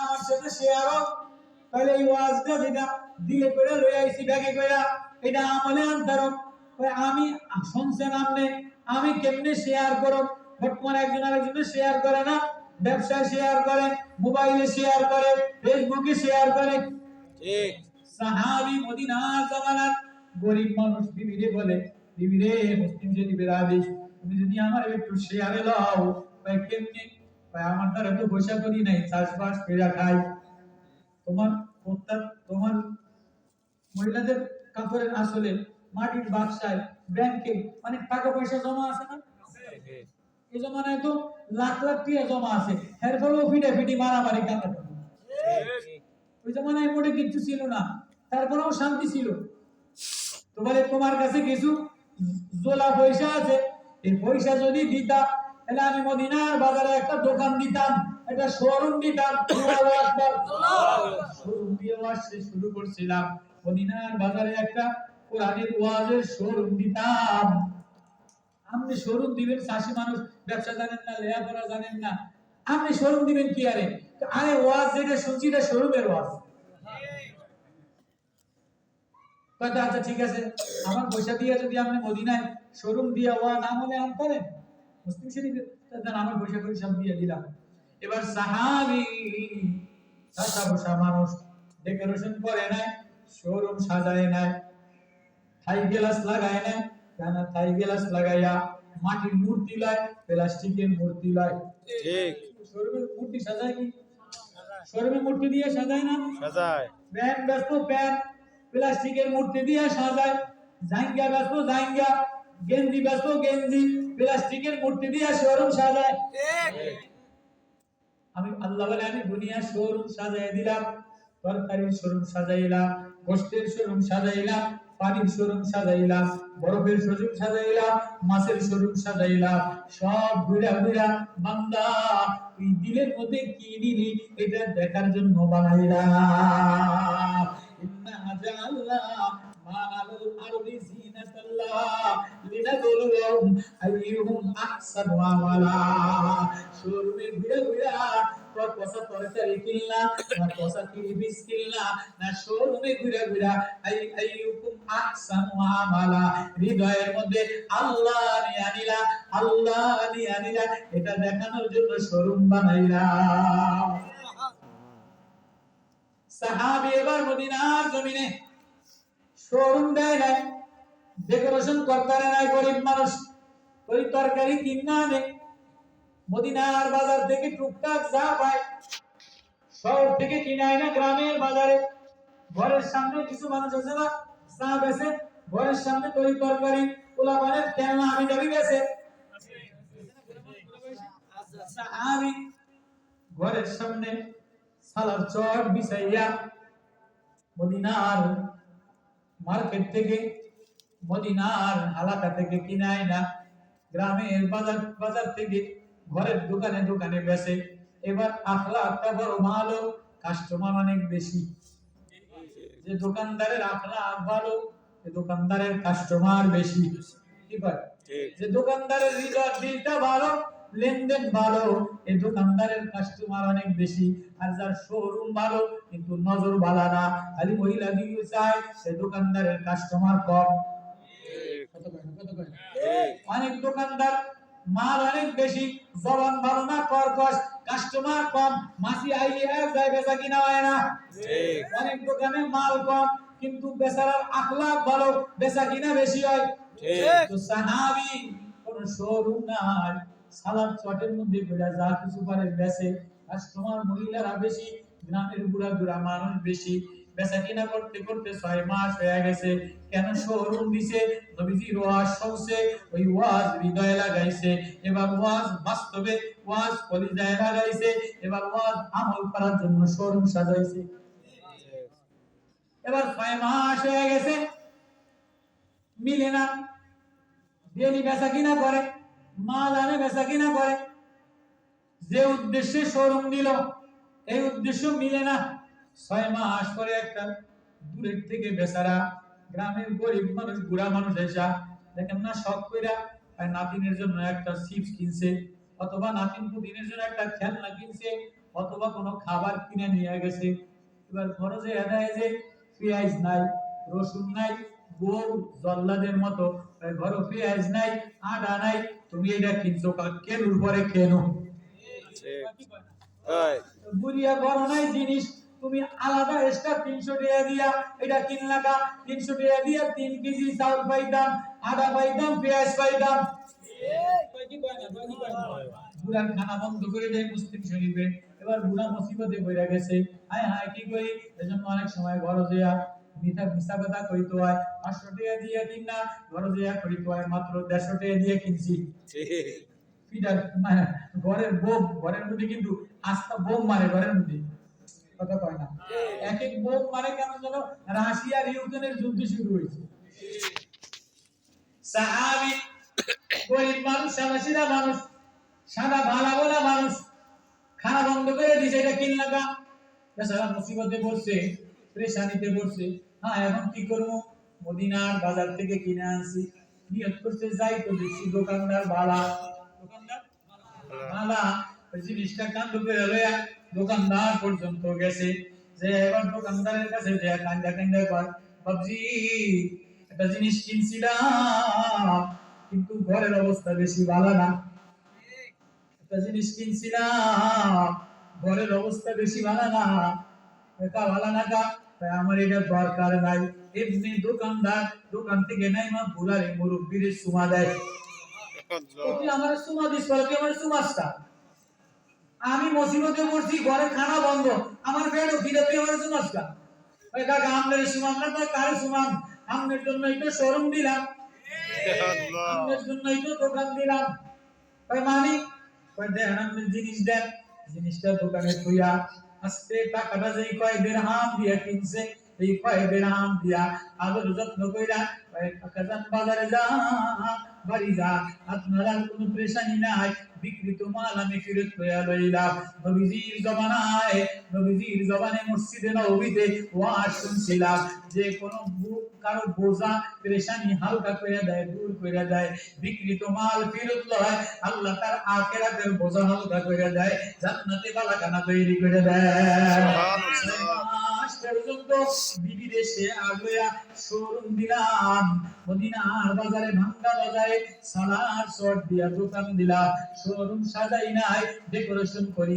আমার সাথে শেয়ার হোক, তাহলে এই ওয়াজটা যেটা দিলে করে লই আইছি ব্যাগে কইরা এটা আমলে আনতারো। আমি শুনছেন আপনি, আমি কেমনে শেয়ার করব? বর্তমানে একজন আরেকজনের শেয়ার করে না, ব্যবসায় শেয়ার করে, মোবাইলে শেয়ার করে, ফেসবুকে শেয়ার করে। ঠিক। সাহাবী মদিনার জামানার গরিব মানুষ বিবিরে বলে, বিবিরে মুসলিম শরীফের আদেশ, তুমি যদি আমার একটু শেয়ারে দাও। ভাই কেমনে? ভাই আমার দ্বারা তো পয়সা করি নাই, চাষবাস করে খাই। তোমার মহিলাদের কাপড়ের আসলে মাটির বাক্সায় ব্যাংকে অনেক টাকা পয়সা জমা আছে না? এই জমানায় তো লাখ লাখ টাকা জমা আছে, এর ফলেও ফিটাফিটি মারামারি কাটাকাটি। ওই জমানায় মোটে কিচ্ছু ছিল না, তারপরেও শান্তি ছিল। তো বলে তোমার কাছে কিছু জোলা পয়সা আছে, এই পয়সা যদি দিতা তাহলে আমি মদিনার বাজারে একটা দোকান দিতাম, একটা শোরুম দিতাম। শোরুম দিয়ে ওয়াজ শুরু করছিলাম, মদিনার বাজারে একটা কোরআনের ওয়াজের শোরুম দিতাম। আপনি শোরুম দিবেন, চাষি মানুষ ব্যবসা জানেন না, লেখাপড়া জানেন না, আপনি শোরুম দিবেন কি? আরে আরে ওয়াজ যেটা শুনছি এটা শোরুমের ওয়াজ। আচ্ছা ঠিক আছে, আমার পয়সা দিয়ে যদি আপনি মদিনায় শোরুম দিয়ে ওয়াজ আমলে আনতেন, মুসলিম শরীফে তাহলে আমার পয়সা করে সব দিয়ে দিলাম। এবার সাহাবী চাষা বসা মানুষ ডেকোরেশন করে নাই, শোরুম সাজায় নাই, থাই গ্লাস লাগায় নাই, কেন থাই গ্লাস লাগাইয়া মাটির মূর্তি লয়, প্লাস্টিকের মূর্তি লয়। ঠিক। শোরুমের মূর্তি সাজায় কি? শোরুমের মূর্তি দিয়ে সাজায় না? সাজায়। ব্যান ব্যস্ত ব্যান প্লাস্টিকের মূর্তি দিয়ে সাজায়, জাঙ্গা ব্যস্ত জাঙ্গা, গেঞ্জি ব্যস্ত গেঞ্জি প্লাস্টিকের মূর্তি দিয়ে শোরুম সাজায়। ঠিক। আমি আল্লাহ বলে আমি দুনিয়া শোরুম সাজায় দিলাম, তরকারির শোরুম সাজাইলাম, গোশতের শোরুম সাজাইলাম, পানির শোরুম সাজাইলাম, বরফের শোরুম সাজাইলাম, মাছের শোরুম সাজাইলাম। সব ঘুরা ঘুরা বান্দা তুই দিলের মধ্যে কি দিলি এটা দেখার জন্য বানাইলাম। ইন্না জাআল্লাহ মা'আল আরদি জিনাতাল্লাহ লিনাবলুহুম আইয়ুহুম আহসানু আমালা। শোরুমে ঘুরা ঘুরা তোর পয়সা তরকারি কিনলা না পয়সা টিভিস কিনলা, না শোরুমে ঘুরা ঘুরা আইয়ুকুম আহসানু আমালা, হৃদয়ের মধ্যে আল্লাহ নিয়ে আনিলা, আল্লাহ নিয়ে আনিলা, এটা দেখানোর জন্য শোরুম বানাইলা। সাহাবী এবার মদিনার জমিনে শোরুম দেয় নাই, ডেকোরেশন করতে নাই, গরিব মানুষ ওই তরকারি কিনা নেই, মদিনার বাজার থেকে টুকটাক যা পায় শহর থেকে কিনায় না, গ্রামের বাজারে ঘরের সামনে কিছু মানুষ আছে না চা বেচে, ঘরের সামনে তরি তরকারি পোলাপানের খেলনা আমি যাবি বেচে। আমি ঘরের সামনে সালার চট বিছাইয়া মদিনার মার্কেট থেকে, মদিনার এলাকা থেকে কিনায় না, গ্রামের বাজার থেকে ঘরের দোকানে দোকানে বেচে। এবার আখলাকটা বড় ভালো, কাস্টমার অনেক বেশি। যে দোকানদারের আখলাক ভালো, এই দোকানদারের কাস্টমার বেশি। কি কয়? যে দোকানদারের হৃদয় দিলটা ভালো, লেনদেন ভালো, এই দোকানদারের কাস্টমার অনেক বেশি। আর যার শোরুম ভালো কিন্তু নজর ভালো না, খালি মহিলা দিয়ে চায়, সেই দোকানদারের কাস্টমার কম। অনেক দোকানদার মাল অনেক বেশি, জবান ভালো না, কর্কশ, কাস্টমার কম, মাসি আইলে এক যায় বেচা কিনা হয় না। অনেক দোকানে মাল কম কিন্তু বেচারার আখলাক ভালো, বেচা কিনা বেশি হয়। তো সাহাবী কোন শোরুম নাই, সালাদ চটের মধ্যে ঘুরে যা কিছু পারে বেচে, কাস্টমার মহিলারা বেশি, গ্রামের বুড়া বুড়া মানুষ বেশি। বেচা কিনা করতে করতে 6 মাস হয়ে গেছে। কেন শোরুম দিছে? নবীজির ওয়াজ শুনছে, ওই ওয়াজ হৃদয়ে লাগাইছে, এবার ওয়াজ বাস্তবে, ওয়াজ কলিজায় লাগাইছে, এবার ওয়াজ আমল করার জন্য শোরুম সাজাইছে। এবার 6 মাস হয়ে গেছে, মিলে না, ডেলি বেচা কিনা করে, মাল আনে বেচা কিনা করে, যে উদ্দেশ্যে শোরুম দিল এই উদ্দেশ্য মিলে না। 6 মাস পরে একটা দূরের থেকে বেচারা গ্রামের গরিব মানুষ, বুড়া মানুষ এসা দেখেন না, শখ কইরা নাতিনের জন্য একটা চিপস কিনছে, অথবা নাতিন পুতিনের জন্য একটা খেলনা কিনছে, অথবা কোনো খাবার কিনে নিয়ে গেছে। এবার ঘরে যে এদায় যে পেঁয়াজ নাই, রসুন নাই, গরু জল্লাদের মতো ঘরে পেঁয়াজ নাই, আদা নাই, তুমি এটা কিনছো কেন উপরে কেন? বুড়িয়া ঘর নাই জিনিস, তুমি আলাদা এক্সট্রা 300 টাকা দিয়া এটা কিনলা কা? 300 টাকা দিয়া 3 কেজি চাউল পাইতাম, আদা পাইতাম, পেঁয়াজ পাইতাম। বুড়ার খানা বন্ধ করে দেয় মুসলিম শরীফে। এবার বুড়া মুসিবতে পড়ে গেছে, হায় হায় কি করি? এজন্য অনেক সময় ঘরে যেয়া মিথ্যা কথা কইতে হয়। 500 টাকা দিয়ে কিন না, ঘরে যেয়া কইতে হয় মাত্র 150 টাকা দিয়ে কিনছি। ফিডার মানে ঘরের বোম, ঘরের মধ্যে কিন্তু আস্তা বোম মারে ঘরের মধ্যে, কথা কয় না। এক এক বোম মারে কেন যেন রাশিয়া আর ইউক্রেনের যুদ্ধ শুরু হয়েছে। সাহাবী গরিব মানুষ, সাদাসিধা মানুষ, সাদা ভালা বলা মানুষ, খানা বন্ধ করে দিছে, এটা কিন লাগা। বেচারা মুসিবতে পড়ছে, পেরেশানিতে পড়ছে। হ্যাঁ, এখন কি করবো? মদিনার বাজার থেকে কিনে আনছি। নিয়ত করছে যাই তো দেখছি দোকানদার ভালা, দোকানদার ভালা, ওই জিনিসটা কান্দ করে লয়া দোকানদার পর্যন্ত গেছে। যে এবার দোকানদারের কাছে যে কান্দা কান্দা কয়, বাবজি একটা জিনিস কিনছিলাম কিন্তু ঘরের অবস্থা বেশি ভালো না। একটা জিনিস কিনছিলাম ঘরের অবস্থা বেশি ভালো না। এটা ভালো না কা? আমার এটা দরকার নাই। এমনি দোকানদার দোকান থেকে নাই মা বুড়ারে মুরব্বিরে সুমা দেয়। তুই আমার সুমা দিস, তুই আমার সুমাসটা। আমি মুসিবতে পড়ছি, ঘরে খানা বন্ধ, আমার পেটও খিদে, তুই আমার সুমাসটা। ওই কাকা আমনের সুমাম না তো কারে সুমাম? আমনের জন্যই তো শোরুম দিলাম, আমনের জন্যই তো দোকান দিলাম। ওই মানি ওই দেন আপনি জিনিস দেন, জিনিসটা দোকানে থুইয়া আস্তে টাকাটা যেই কয় দিরহাম দিয়া কিনছে, এই কয় দিরহাম দিয়া আদর যত্ন কইরা ওই কাকা যান বাজারে যা, বাড়ি যা, আপনার আর কোনো পেরেশানি নাই, বিক্রিত মাল আমি ফেরত কইয়া লইলাম। নবীজির জমানায়, নবীজির জবানে মসজিদে নববীতে ওয়াজ শুনছিলাম যে কোন কারো বোঝা পেরেশানি হালকা কইরা দেয়, দূর কইরা দেয়, বিক্রিত মাল ফেরত লয়, আল্লাহ তার আখিরাতের বোঝা হালকা কইরা দেয়, জান্নাতে বালাখানা তৈরি করে দেয়। মাস পর্যন্ত বিদেশে আগয়া শোরুম দিলাম, মদিনার বাজারে ভাঙ্গা বাজারে সালার শর্ট দিয়া দোকান দিলাম, শোরুম সাজাই নাই, ডেকোরেশন করি